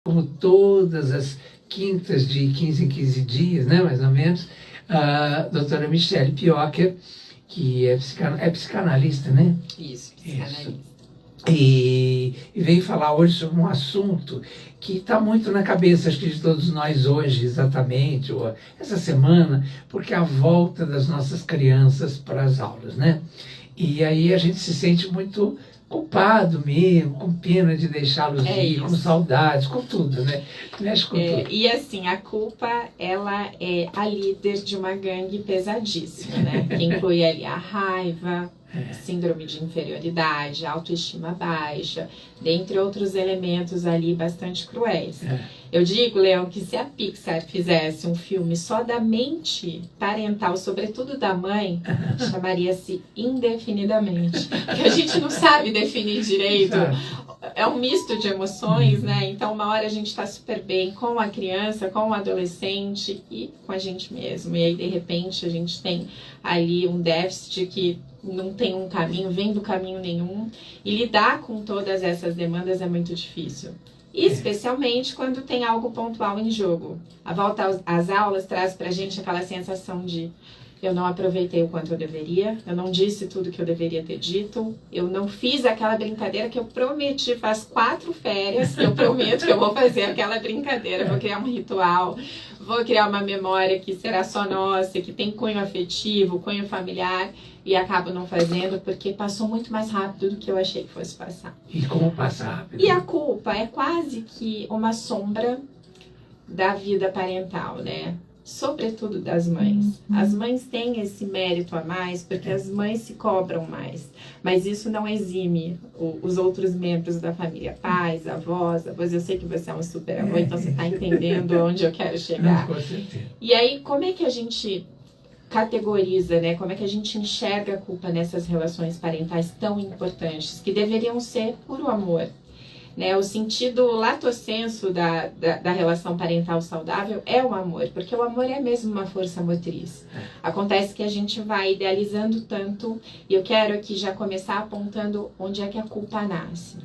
como todas as quintas de 15 em 15 dias, né, mais ou menos, a doutora Michele Piocher, que é psicanalista, né? Isso, psicanalista. Isso. E veio falar hoje sobre um assunto que está muito na cabeça, acho que de todos nós hoje, exatamente, ou essa semana, porque é a volta das nossas crianças para as aulas, né? E aí a gente se sente muito culpado mesmo, com pena de deixá-los ir, com saudades, com tudo, né? Mexe com tudo. E assim, a culpa, ela é a líder de uma gangue pesadíssima, né? Que inclui ali a raiva, síndrome de inferioridade, autoestima baixa, dentre outros elementos ali bastante cruéis. Eu digo, Leão, que se a Pixar fizesse um filme só da mente parental, sobretudo da mãe, chamaria-se Indefinidamente. Porque a gente não sabe definir direito. É um misto de emoções, né? Então, uma hora a gente está super bem com a criança, com o adolescente e com a gente mesmo. E aí, de repente, a gente tem ali um déficit que não tem um caminho, vem do caminho nenhum. E lidar com todas essas demandas é muito difícil. Especialmente quando tem algo pontual em jogo. A volta às aulas traz pra gente aquela sensação de eu não aproveitei o quanto eu deveria, eu não disse tudo que eu deveria ter dito, eu não fiz aquela brincadeira que eu prometi faz 4 férias, eu prometo que eu vou fazer aquela brincadeira, vou criar um ritual, vou criar uma memória que será só nossa, que tem cunho afetivo, cunho familiar, e acabo não fazendo porque passou muito mais rápido do que eu achei que fosse passar. E como passa rápido? E a culpa é quase que uma sombra da vida parental, né? Sobretudo das mães. As mães têm esse mérito a mais porque as mães se cobram mais. Mas isso não exime os outros membros da família. Pais, avós, eu sei que você é um super avô, então você está entendendo onde eu quero chegar. Com certeza. E aí, como é que a gente categoriza, né? Como é que a gente enxerga a culpa nessas relações parentais tão importantes, que deveriam ser puro amor? Né, o sentido lato sensu da relação parental saudável é o amor, porque o amor é mesmo uma força motriz. Acontece que a gente vai idealizando tanto, e eu quero aqui já começar apontando onde é que a culpa nasce.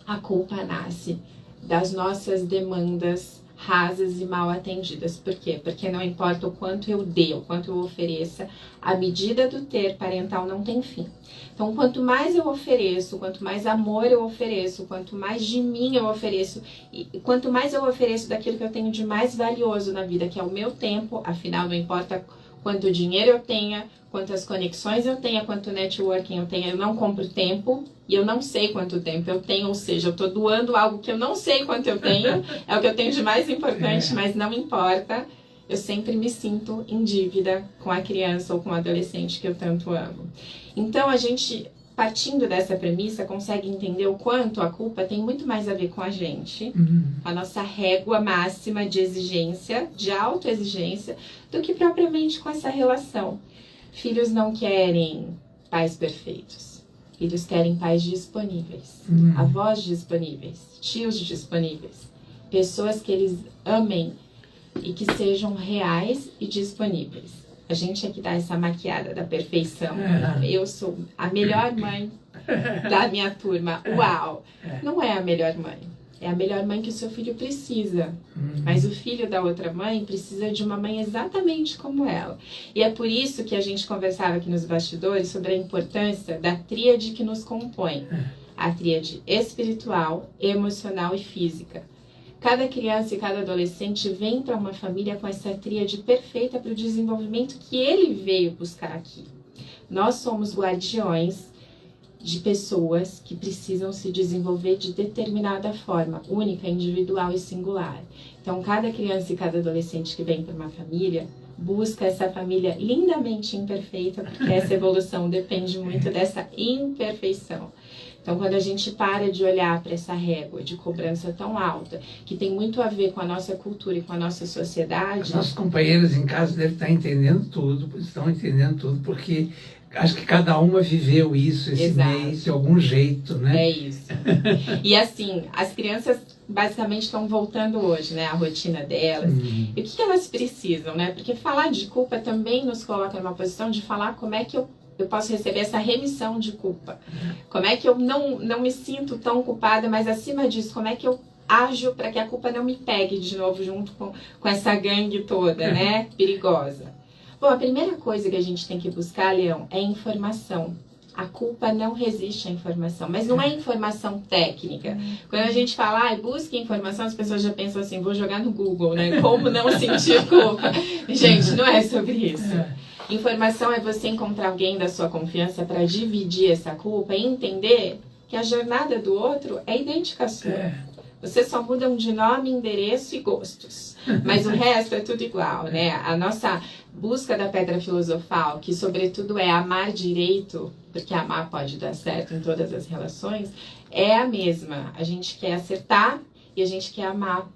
A culpa nasce das nossas demandas rasas e mal atendidas. Por quê? Porque não importa o quanto eu dê, o quanto eu ofereça, a medida do ter parental não tem fim. Então, quanto mais eu ofereço, quanto mais amor eu ofereço, quanto mais de mim eu ofereço, e quanto mais eu ofereço daquilo que eu tenho de mais valioso na vida, que é o meu tempo, afinal, não importa quanto dinheiro eu tenha, quantas conexões eu tenha, quanto networking eu tenha, eu não compro tempo e eu não sei quanto tempo eu tenho, ou seja, eu estou doando algo que eu não sei quanto eu tenho, é o que eu tenho de mais importante, mas não importa, eu sempre me sinto em dívida com a criança ou com o adolescente que eu tanto amo. Então, a gente, partindo dessa premissa, consegue entender o quanto a culpa tem muito mais a ver com a gente, a nossa régua máxima de exigência, de autoexigência, do que propriamente com essa relação. Filhos não querem pais perfeitos. Filhos querem pais disponíveis, avós disponíveis, tios disponíveis, pessoas que eles amem e que sejam reais e disponíveis. A gente é que dá essa maquiada da perfeição. Eu sou a melhor mãe da minha turma. Uau! Não é a melhor mãe. É a melhor mãe que o seu filho precisa. Mas o filho da outra mãe precisa de uma mãe exatamente como ela. E é por isso que a gente conversava aqui nos bastidores sobre a importância da tríade que nos compõe. A tríade espiritual, emocional e física. Cada criança e cada adolescente vem para uma família com essa tríade perfeita para o desenvolvimento que ele veio buscar aqui. Nós somos guardiões de pessoas que precisam se desenvolver de determinada forma, única, individual e singular. Então, cada criança e cada adolescente que vem para uma família busca essa família lindamente imperfeita, porque essa evolução depende muito dessa imperfeição. Então, quando a gente para de olhar para essa régua de cobrança tão alta, que tem muito a ver com a nossa cultura e com a nossa sociedade... Os nossos companheiros em casa devem estar entendendo tudo, estão entendendo tudo, porque acho que cada uma viveu isso esse mês de algum jeito, né? É isso. E assim, as crianças basicamente estão voltando hoje, né? A rotina delas. E o que elas precisam, né? Porque falar de culpa também nos coloca numa posição de falar como é que eu posso receber essa remissão de culpa. Como é que eu não me sinto tão culpada, mas acima disso, como é que eu ajo para que a culpa não me pegue de novo junto com essa gangue toda, né? Perigosa. Bom, a primeira coisa que a gente tem que buscar, Leão, é informação. A culpa não resiste à informação, mas não é informação técnica. Quando a gente fala, busque informação, as pessoas já pensam assim, vou jogar no Google, né? Como não sentir culpa? Gente, não é sobre isso. Informação é você encontrar alguém da sua confiança para dividir essa culpa e entender que a jornada do outro é idêntica à sua. Vocês só mudam de nome, endereço e gostos. Mas o resto é tudo igual, né? A nossa busca da pedra filosofal, que sobretudo é amar direito, porque amar pode dar certo em todas as relações, é a mesma. A gente quer acertar e a gente quer amar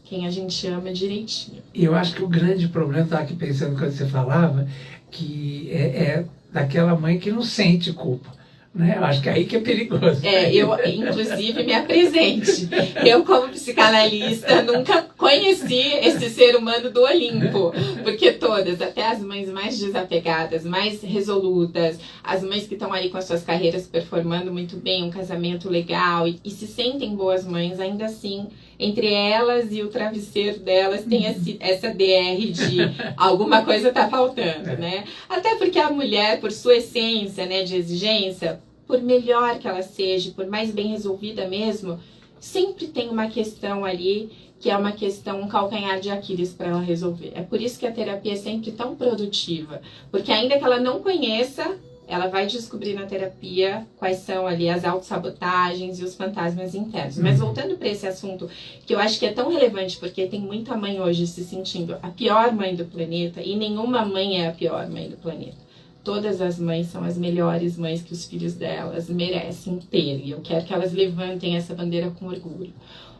quem a gente ama direitinho. E eu acho que o grande problema, estava aqui pensando quando você falava, que é daquela mãe que não sente culpa. Né? Eu acho que é aí que é perigoso. Eu, inclusive, me apresente. Eu, como psicanalista, nunca conheci esse ser humano do Olimpo. Porque todas, até as mães mais desapegadas, mais resolutas, as mães que estão aí com as suas carreiras performando muito bem, um casamento legal e se sentem boas mães, ainda assim, entre elas e o travesseiro delas tem essa DR de alguma coisa tá faltando, né? Até porque a mulher, por sua essência, né, de exigência, por melhor que ela seja, por mais bem resolvida mesmo, sempre tem uma questão ali que é uma questão, um calcanhar de Aquiles para ela resolver. É por isso que a terapia é sempre tão produtiva, porque ainda que ela não conheça, ela vai descobrir na terapia quais são ali as autossabotagens e os fantasmas internos. Mas voltando para esse assunto, que eu acho que é tão relevante, porque tem muita mãe hoje se sentindo a pior mãe do planeta, e nenhuma mãe é a pior mãe do planeta. Todas as mães são as melhores mães que os filhos delas merecem ter. E eu quero que elas levantem essa bandeira com orgulho.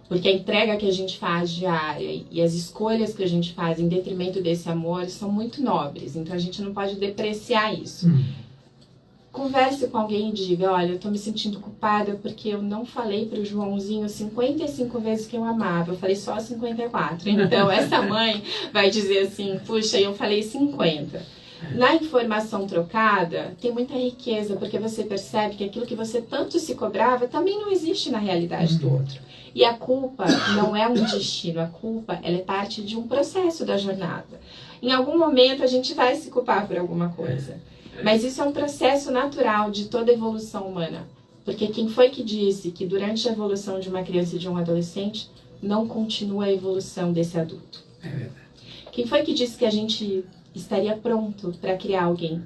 Porque a entrega que a gente faz diária e as escolhas que a gente faz em detrimento desse amor são muito nobres. Então a gente não pode depreciar isso. Converse com alguém e diga, olha, eu tô me sentindo culpada porque eu não falei pro Joãozinho 55 vezes que eu amava, eu falei só 54. Então essa mãe vai dizer assim, puxa, eu falei 50. Na informação trocada, tem muita riqueza, porque você percebe que aquilo que você tanto se cobrava também não existe na realidade do outro. E a culpa não é um destino, a culpa ela é parte de um processo da jornada. Em algum momento a gente vai se culpar por alguma coisa. Mas isso é um processo natural de toda evolução humana. Porque quem foi que disse que durante a evolução de uma criança e de um adolescente não continua a evolução desse adulto? É verdade. Quem foi que disse que a gente estaria pronto para criar alguém?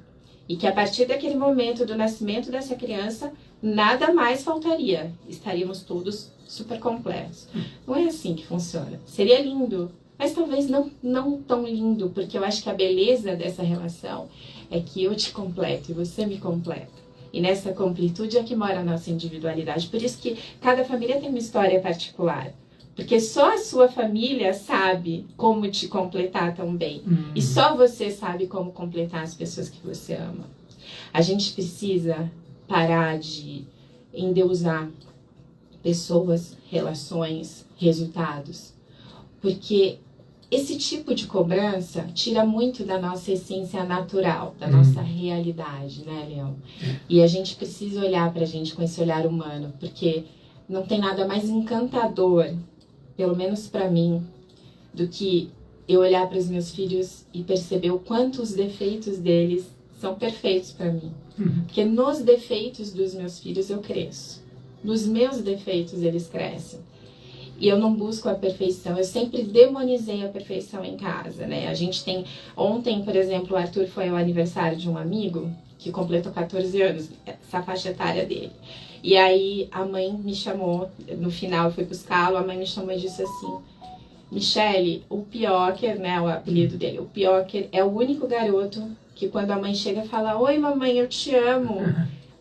E que a partir daquele momento do nascimento dessa criança, nada mais faltaria. Estaríamos todos super completos. Não é assim que funciona. Seria lindo, mas talvez não tão lindo, porque eu acho que a beleza dessa relação é que eu te completo e você me completa. E nessa completude é que mora a nossa individualidade. Por isso que cada família tem uma história particular. Porque só a sua família sabe como te completar tão bem. E só você sabe como completar as pessoas que você ama. A gente precisa parar de endeusar pessoas, relações, resultados. Porque esse tipo de cobrança tira muito da nossa essência natural, da nossa realidade, né, Leão? E a gente precisa olhar pra gente com esse olhar humano, porque não tem nada mais encantador, pelo menos pra mim, do que eu olhar para os meus filhos e perceber o quanto os defeitos deles são perfeitos pra mim. Porque nos defeitos dos meus filhos eu cresço. Nos meus defeitos eles crescem. E eu não busco a perfeição, eu sempre demonizei a perfeição em casa, né? A gente tem... Ontem, por exemplo, o Arthur foi ao aniversário de um amigo que completou 14 anos, essa faixa etária dele. E aí a mãe me chamou, no final eu fui buscá-lo, a mãe me chamou e disse assim, Michele, o Piocher, né, o apelido dele, o Piocher é o único garoto que quando a mãe chega fala, oi mamãe, eu te amo.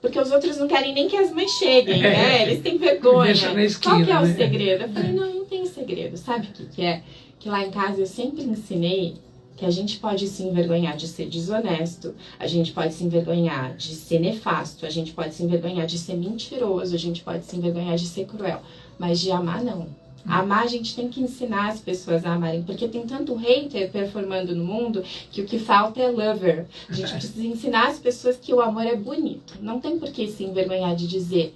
Porque os outros não querem nem que as mães cheguem, né? Eles têm vergonha. Esquina, qual que é o né? segredo? Eu falei, não tem segredo. Sabe o que é? Que lá em casa eu sempre ensinei que a gente pode se envergonhar de ser desonesto, a gente pode se envergonhar de ser nefasto, a gente pode se envergonhar de ser mentiroso, a gente pode se envergonhar de ser cruel. Mas de amar, não. Amar, a gente tem que ensinar as pessoas a amarem, porque tem tanto hater performando no mundo que o que falta é lover. A gente precisa ensinar as pessoas que o amor é bonito. Não tem por que se envergonhar de dizer,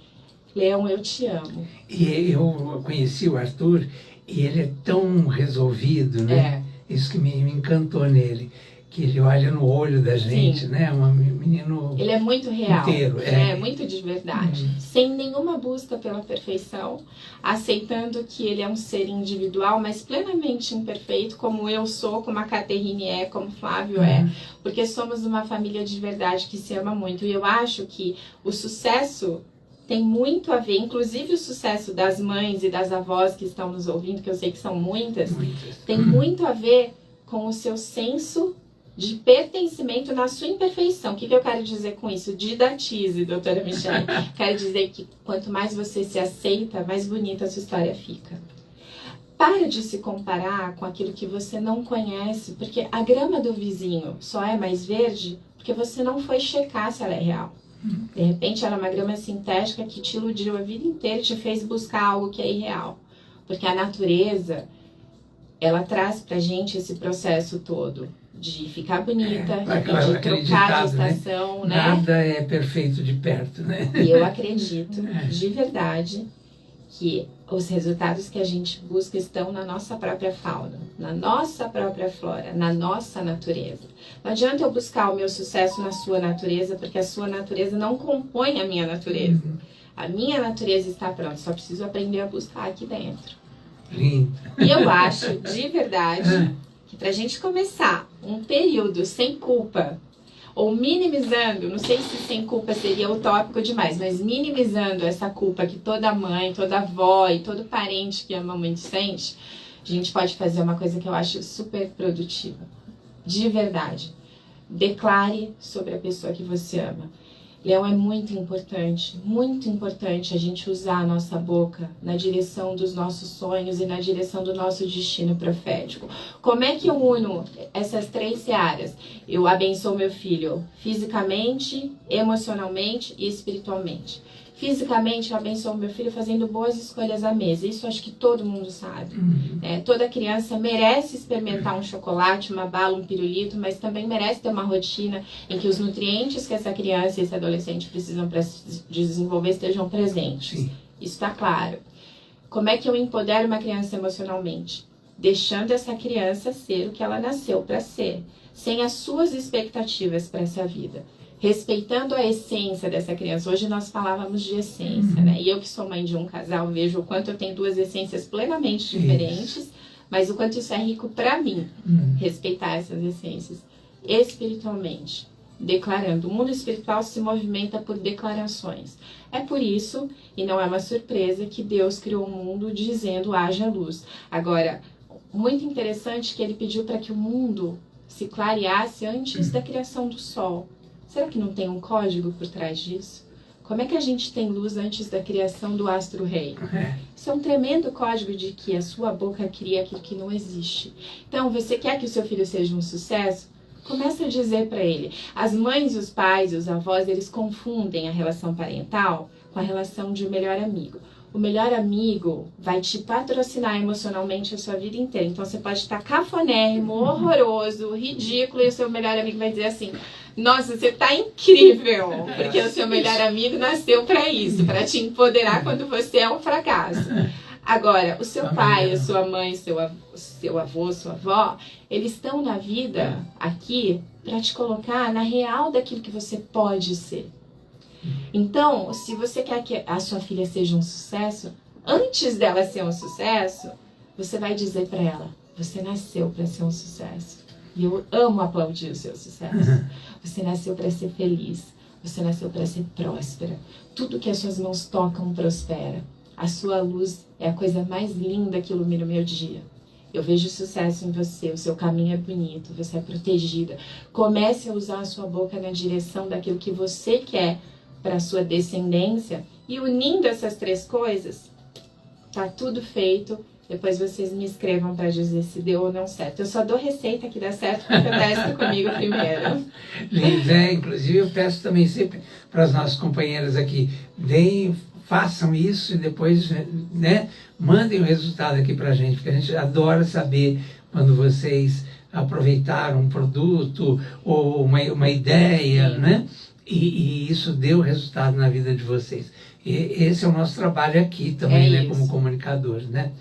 Leão, eu te amo. E eu conheci o Arthur e ele é tão resolvido, né? Isso que me encantou nele. Que ele olha no olho da gente, né? Um menino ele é muito real, inteiro. É muito de verdade. Sem nenhuma busca pela perfeição, aceitando que ele é um ser individual, mas plenamente imperfeito, como eu sou, como a Caterine é, como o Flávio é, porque somos uma família de verdade que se ama muito. E eu acho que o sucesso tem muito a ver, inclusive o sucesso das mães e das avós que estão nos ouvindo, que eu sei que são muitas. Tem muito a ver com o seu senso de pertencimento na sua imperfeição. O que eu quero dizer com isso? Didatize, doutora Michele. Quero dizer que quanto mais você se aceita, mais bonita a sua história fica. Para de se comparar com aquilo que você não conhece, porque a grama do vizinho só é mais verde porque você não foi checar se ela é real. De repente ela é uma grama sintética que te iludiu a vida inteira e te fez buscar algo que é irreal. Porque a natureza, ela traz pra gente esse processo todo de ficar bonita, de trocar de estação, né? Nada é perfeito de perto, né? E eu acredito, de verdade, que os resultados que a gente busca estão na nossa própria fauna, na nossa própria flora, na nossa natureza. Não adianta eu buscar o meu sucesso na sua natureza, porque a sua natureza não compõe a minha natureza. A minha natureza está pronta, só preciso aprender a buscar aqui dentro. Lindo. E eu acho, de verdade, que pra gente começar um período sem culpa, ou minimizando, não sei se sem culpa seria utópico demais, mas minimizando essa culpa que toda mãe, toda avó e todo parente que ama muito sente, a gente pode fazer uma coisa que eu acho super produtiva. De verdade. Declare sobre a pessoa que você ama. Leão, é muito importante a gente usar a nossa boca na direção dos nossos sonhos e na direção do nosso destino profético. Como é que eu uno essas 3 searas? Eu abençoo meu filho fisicamente, emocionalmente e espiritualmente. Fisicamente, eu abençoo meu filho fazendo boas escolhas à mesa. Isso acho que todo mundo sabe. Toda criança merece experimentar um chocolate, uma bala, um pirulito, mas também merece ter uma rotina em que os nutrientes que essa criança e esse adolescente precisam para se desenvolver estejam presentes. Isso está claro. Como é que eu empodero uma criança emocionalmente? Deixando essa criança ser o que ela nasceu para ser, sem as suas expectativas para essa vida. Respeitando a essência dessa criança. Hoje nós falávamos de essência, né? E eu que sou mãe de um casal, vejo o quanto eu tenho 2 essências plenamente diferentes, mas o quanto isso é rico para mim, respeitar essas essências. Espiritualmente, declarando. O mundo espiritual se movimenta por declarações. É por isso, e não é uma surpresa, que Deus criou o mundo dizendo haja luz. Agora, muito interessante que ele pediu para que o mundo se clareasse antes da criação do sol. Será que não tem um código por trás disso? Como é que a gente tem luz antes da criação do astro-rei? Isso é um tremendo código de que a sua boca cria aquilo que não existe. Então, você quer que o seu filho seja um sucesso? Começa a dizer para ele. As mães, os pais, os avós, eles confundem a relação parental com a relação de um melhor amigo. O melhor amigo vai te patrocinar emocionalmente a sua vida inteira. Então, você pode estar cafonérrimo, horroroso, ridículo, e o seu melhor amigo vai dizer assim: nossa, você tá incrível, porque o seu melhor amigo nasceu para isso, para te empoderar quando você é um fracasso. Agora, o seu pai, a sua mãe, seu avô, sua avó, eles estão na vida aqui para te colocar na real daquilo que você pode ser. Então, se você quer que a sua filha seja um sucesso, antes dela ser um sucesso, você vai dizer para ela: você nasceu para ser um sucesso. E eu amo aplaudir o seu sucesso. Você nasceu para ser feliz. Você nasceu para ser próspera. Tudo que as suas mãos tocam prospera. A sua luz é a coisa mais linda que ilumina o meu dia. Eu vejo sucesso em você, o seu caminho é bonito, você é protegida. Comece a usar a sua boca na direção daquilo que você quer para a sua descendência. E unindo essas 3 coisas, tá tudo feito. Depois vocês me escrevam para dizer se deu ou não certo. Eu só dou receita que dá certo porque eu testo comigo primeiro. Inclusive eu peço também sempre para as nossas companheiras aqui, façam isso e depois, né, mandem o resultado aqui para a gente, porque a gente adora saber quando vocês aproveitaram um produto ou uma ideia, né? e isso deu resultado na vida de vocês. E esse é o nosso trabalho aqui também, né, como comunicadores, né?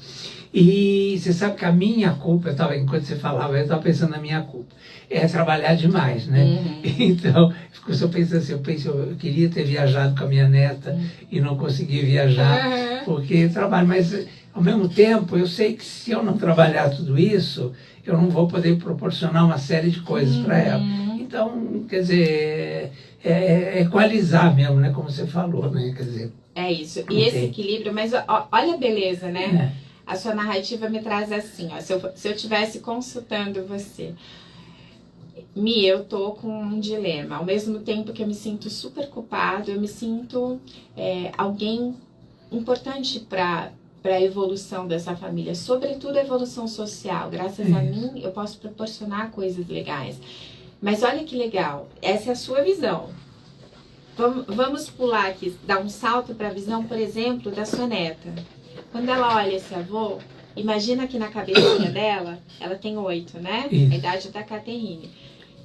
E você sabe que a minha culpa, enquanto você falava, eu estava pensando na minha culpa, é trabalhar demais, né? Então, se eu penso assim, eu queria ter viajado com a minha neta e não consegui viajar, porque eu trabalho, mas ao mesmo tempo eu sei que se eu não trabalhar tudo isso, eu não vou poder proporcionar uma série de coisas para ela. Então, quer dizer, é equalizar mesmo, né? Como você falou, né? Quer dizer, é isso. E esse equilíbrio, mas olha a beleza, né? A sua narrativa me traz assim, ó, se eu estivesse consultando você, Mi, eu tô com um dilema. Ao mesmo tempo que eu me sinto super culpado, eu me sinto alguém importante para a evolução dessa família, sobretudo a evolução social. Graças a mim, eu posso proporcionar coisas legais. Mas olha que legal, essa é a sua visão. Vamos pular aqui, dar um salto para a visão, por exemplo, da sua neta. Quando ela olha esse avô, imagina que na cabecinha dela, ela tem 8, né? Isso. A idade da Caterine.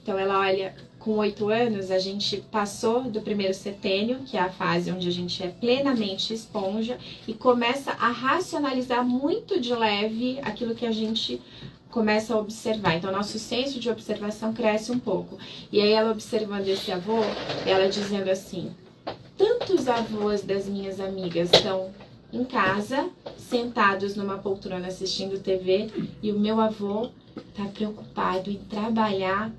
Então ela olha, com 8 anos, a gente passou do primeiro setênio, que é a fase onde a gente é plenamente esponja, e começa a racionalizar muito de leve aquilo que a gente começa a observar. Então, nosso senso de observação cresce um pouco. E aí ela observando esse avô, ela dizendo assim, tantos avós das minhas amigas estão em casa, sentados numa poltrona assistindo TV, e o meu avô está preocupado em trabalhar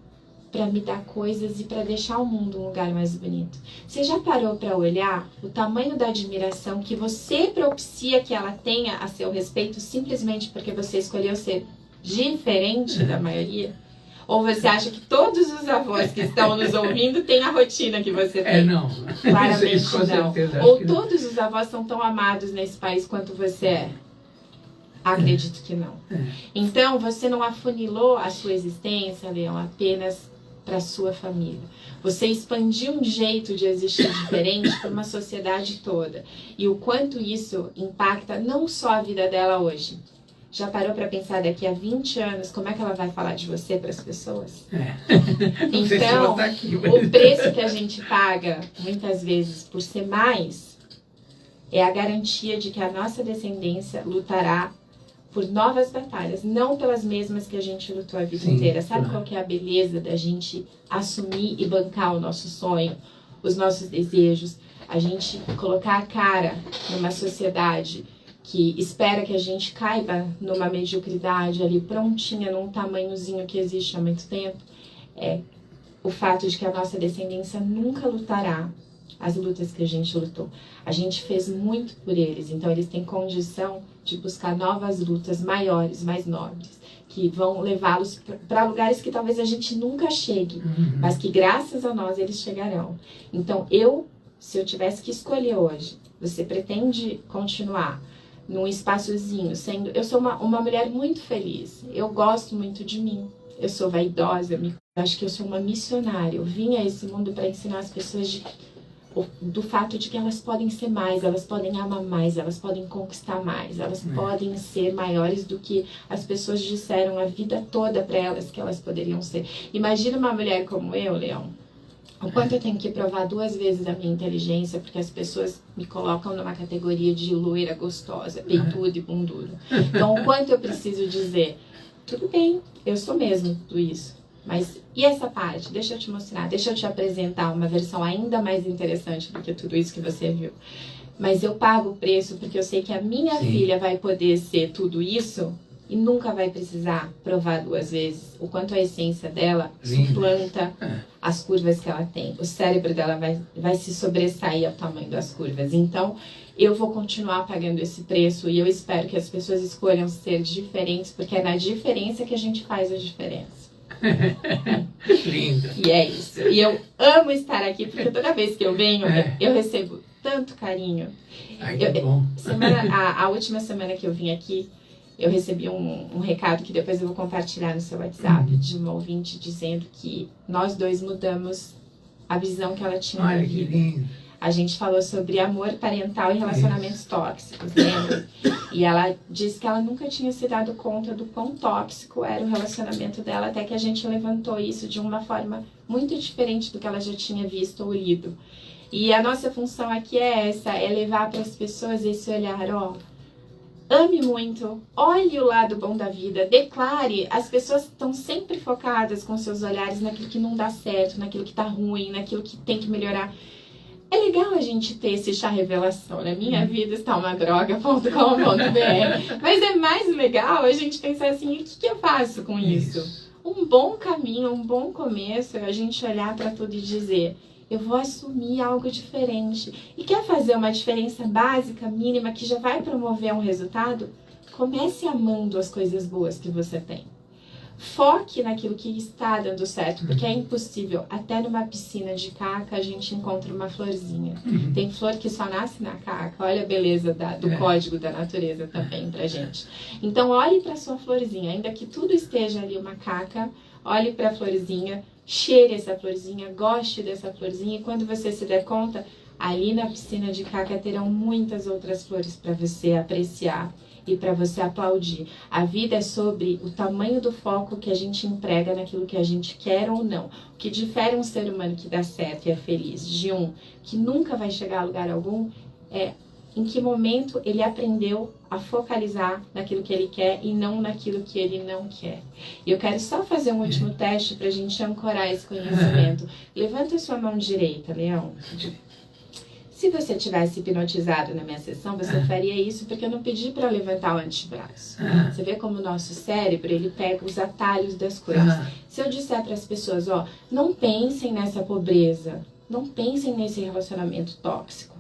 para me dar coisas e para deixar o mundo um lugar mais bonito. Você já parou para olhar o tamanho da admiração que você propicia que ela tenha a seu respeito simplesmente porque você escolheu ser diferente da maioria? Ou você acha que todos os avós que estão nos ouvindo têm a rotina que você tem? Não. Claramente isso, com não. certeza, Ou todos os avós são tão amados nesse país quanto você é? Acredito que não. Então, você não afunilou a sua existência, Leão, apenas para a sua família. Você expandiu um jeito de existir diferente para uma sociedade toda. E o quanto isso impacta não só a vida dela hoje. Já parou para pensar daqui a 20 anos como é que ela vai falar de você para as pessoas? Então, o preço que a gente paga, muitas vezes, por ser mais, é a garantia de que a nossa descendência lutará por novas batalhas, não pelas mesmas que a gente lutou a vida inteira. Sabe qual que é a beleza da gente assumir e bancar o nosso sonho, os nossos desejos, a gente colocar a cara numa sociedade que espera que a gente caiba numa mediocridade ali prontinha, num tamanhozinho que existe há muito tempo, é o fato de que a nossa descendência nunca lutará as lutas que a gente lutou. A gente fez muito por eles, então eles têm condição de buscar novas lutas maiores, mais nobres, que vão levá-los para lugares que talvez a gente nunca chegue, mas que graças a nós eles chegarão. Então se eu tivesse que escolher hoje, você pretende continuar num espaçozinho, eu sou uma mulher muito feliz, eu gosto muito de mim, eu sou vaidosa, eu acho que eu sou uma missionária, eu vim a esse mundo para ensinar as pessoas do fato de que elas podem ser mais, elas podem amar mais, elas podem conquistar mais, elas podem ser maiores do que as pessoas disseram a vida toda para elas que elas poderiam ser. Imagina uma mulher como eu, Leão, o quanto eu tenho que provar 2 vezes a minha inteligência, porque as pessoas me colocam numa categoria de loira gostosa, peituda e bunduda. Então, o quanto eu preciso dizer, tudo bem, eu sou mesmo tudo isso. Mas e essa parte? Deixa eu te mostrar, deixa eu te apresentar uma versão ainda mais interessante do que tudo isso que você viu. Mas eu pago o preço porque eu sei que a minha filha vai poder ser tudo isso e nunca vai precisar provar 2 vezes o quanto a essência dela suplanta as curvas que ela tem. O cérebro dela vai se sobressair ao tamanho das curvas. Então, eu vou continuar pagando esse preço e eu espero que as pessoas escolham ser diferentes, porque é na diferença que a gente faz a diferença. Lindo. E é isso. E eu amo estar aqui, porque toda vez que eu venho, eu recebo tanto carinho. Ai, que bom. A última semana que eu vim aqui, eu recebi um recado que depois eu vou compartilhar no seu WhatsApp, de uma ouvinte dizendo que nós 2 mudamos a visão que ela tinha da vida. Que lindo. a gente falou sobre amor parental e relacionamentos tóxicos, lembra? E ela disse que ela nunca tinha se dado conta do quão tóxico era o relacionamento dela, até que a gente levantou isso de uma forma muito diferente do que ela já tinha visto ou lido. E a nossa função aqui é essa, é levar para as pessoas esse olhar, ó, ame muito, olhe o lado bom da vida, declare. As pessoas estão sempre focadas com seus olhares naquilo que não dá certo, naquilo que tá ruim, naquilo que tem que melhorar. É legal a gente ter esse chá revelação, né? Minha vida está uma droga.com.br. Mas é mais legal a gente pensar assim, o que eu faço com isso? Um bom caminho, um bom começo é a gente olhar para tudo e dizer, eu vou assumir algo diferente. E quer fazer uma diferença básica, mínima, que já vai promover um resultado? Comece amando as coisas boas que você tem. Foque naquilo que está dando certo, porque é impossível. Até numa piscina de caca a gente encontra uma florzinha. Tem flor que só nasce na caca. Olha a beleza do código da natureza também pra gente. Então olhe pra sua florzinha, ainda que tudo esteja ali uma caca, olhe pra florzinha, cheire essa florzinha, goste dessa florzinha, e quando você se der conta, ali na piscina de caca terão muitas outras flores para você apreciar e para você aplaudir. A vida é sobre o tamanho do foco que a gente emprega naquilo que a gente quer ou não. O que difere um ser humano que dá certo e é feliz de um que nunca vai chegar a lugar algum é em que momento ele aprendeu a focalizar naquilo que ele quer e não naquilo que ele não quer. E eu quero só fazer um último teste para a gente ancorar esse conhecimento. Levanta a sua mão direita, Leão. Se você tivesse hipnotizado na minha sessão, você faria isso porque eu não pedi para levantar o antebraço. Você vê como o nosso cérebro, ele pega os atalhos das coisas. Se eu disser para as pessoas, ó, não pensem nessa pobreza, não pensem nesse relacionamento tóxico,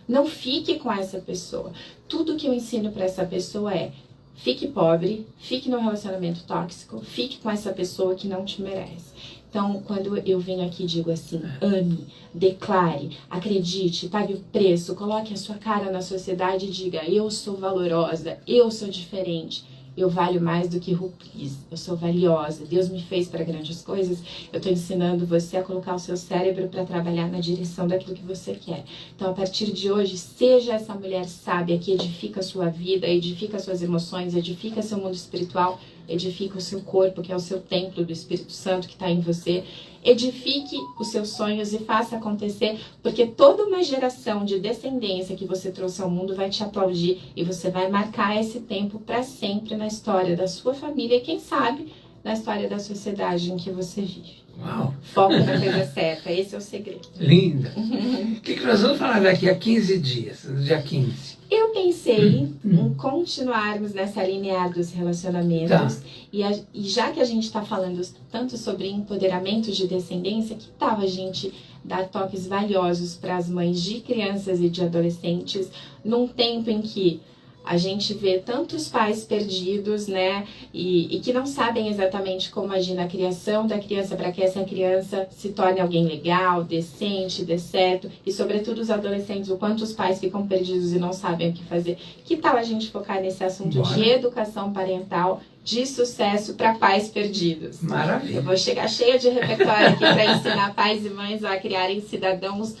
não fique com essa pessoa. Tudo que eu ensino para essa pessoa é, fique pobre, fique no relacionamento tóxico, fique com essa pessoa que não te merece. Então, quando eu venho aqui e digo assim, ame, declare, acredite, pague o preço, coloque a sua cara na sociedade e diga, eu sou valorosa, eu sou diferente, eu valho mais do que rupees, eu sou valiosa, Deus me fez para grandes coisas, eu estou ensinando você a colocar o seu cérebro para trabalhar na direção daquilo que você quer. Então, a partir de hoje, seja essa mulher sábia que edifica a sua vida, edifica suas emoções, edifica seu mundo espiritual, edifica o seu corpo, que é o seu templo do Espírito Santo que está em você. Edifique os seus sonhos e faça acontecer, porque toda uma geração de descendência que você trouxe ao mundo vai te aplaudir e você vai marcar esse tempo para sempre na história da sua família e, quem sabe, na história da sociedade em que você vive. Uau! Foco na coisa certa, esse é o segredo. Linda! O que nós vamos falar daqui a 15 dias, no dia 15? Eu pensei em continuarmos nessa linear dos relacionamentos. E já que a gente está falando tanto sobre empoderamento de descendência, que tal a gente dar toques valiosos para as mães de crianças e de adolescentes num tempo em que a gente vê tantos pais perdidos, né? E que não sabem exatamente como agir na criação da criança para que essa criança se torne alguém legal, decente, dê certo. E, sobretudo, os adolescentes, o quanto os pais ficam perdidos e não sabem o que fazer. Que tal a gente focar nesse assunto de educação parental de sucesso para pais perdidos? Maravilha! Eu vou chegar cheia de repertório aqui para ensinar pais e mães a criarem cidadãos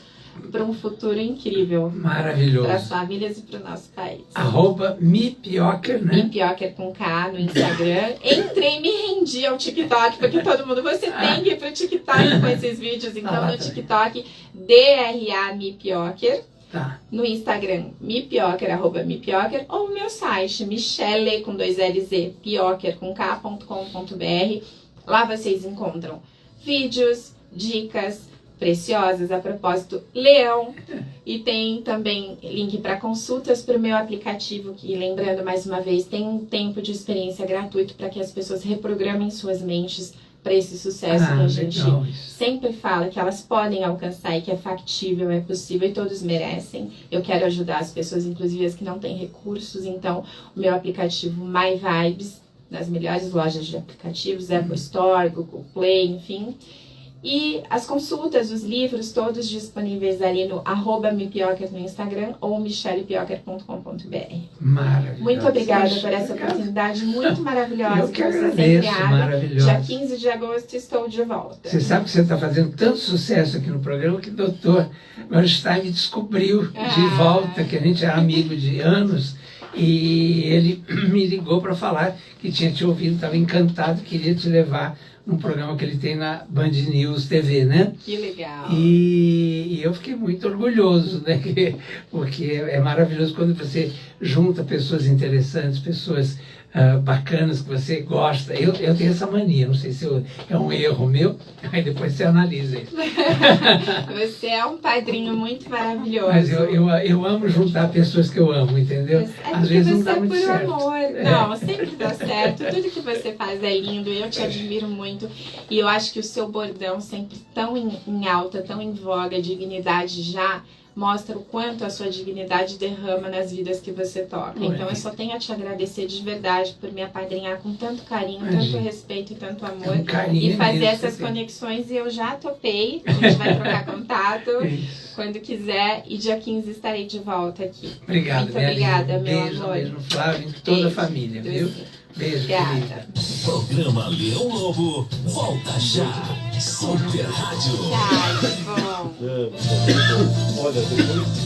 para um futuro incrível. Maravilhoso. Para as famílias e para o nosso país. @mipioker, né? Mipioker com K no Instagram. Entrei e me rendi ao TikTok, porque todo mundo, você tem que ir pro TikTok com esses vídeos. Então, no TikTok, DRA Mipioker. Tá. No Instagram, mipioker, @mipioker, ou o meu site, Michele, com 2 Lz, pioker, com K.com.br. Lá vocês encontram vídeos, dicas preciosas, a propósito, Leão, e tem também link para consultas para o meu aplicativo, que, lembrando mais uma vez, tem um tempo de experiência gratuito para que as pessoas reprogramem suas mentes para esse sucesso que a gente sempre fala, que elas podem alcançar e que é factível, é possível e todos merecem. Eu quero ajudar as pessoas, inclusive as que não têm recursos, então o meu aplicativo My Vibes, nas melhores lojas de aplicativos, Apple Store, Google Play, enfim. E as consultas, os livros, todos disponíveis ali no @mepioker no Instagram ou michellepioker.com.br. Maravilhoso. Muito obrigada por essa oportunidade muito maravilhosa. Eu que você agradeço, sempre abre. maravilhosa. Dia 15 de agosto estou de volta. Você sabe que você está fazendo tanto sucesso aqui no programa que o doutor Goldstein me descobriu de volta, que a gente é amigo de anos, e ele me ligou para falar que tinha te ouvido, estava encantado, queria te levar num programa que ele tem na Band News TV, né? Que legal. E eu fiquei muito orgulhoso, né? Porque é maravilhoso quando você junta pessoas interessantes, pessoas bacanas que você gosta. Eu tenho essa mania, não sei se é um erro meu, aí depois você analisa isso. Você é um padrinho muito maravilhoso. Mas eu amo juntar pessoas que eu amo, entendeu? Às vezes não dá muito certo. Amor. Não, sempre dá certo. Tudo que você faz é lindo, eu te admiro muito. E eu acho que o seu bordão, sempre tão em alta, tão em voga, dignidade já, mostra o quanto a sua dignidade derrama nas vidas que você toca. Então eu só tenho a te agradecer de verdade por me apadrinhar com tanto carinho, tanto respeito e tanto amor. Carinho e fazer mesmo, essas conexões, e eu já topei. A gente vai trocar contato quando quiser, e dia 15 estarei de volta aqui. Obrigado, muito obrigada, meu amor. Beijo no Flávio e toda a família, viu? Beijo, querida. Programa Leão Lobo, volta já. Super Rádio. Tá, que bom. Olha, depois...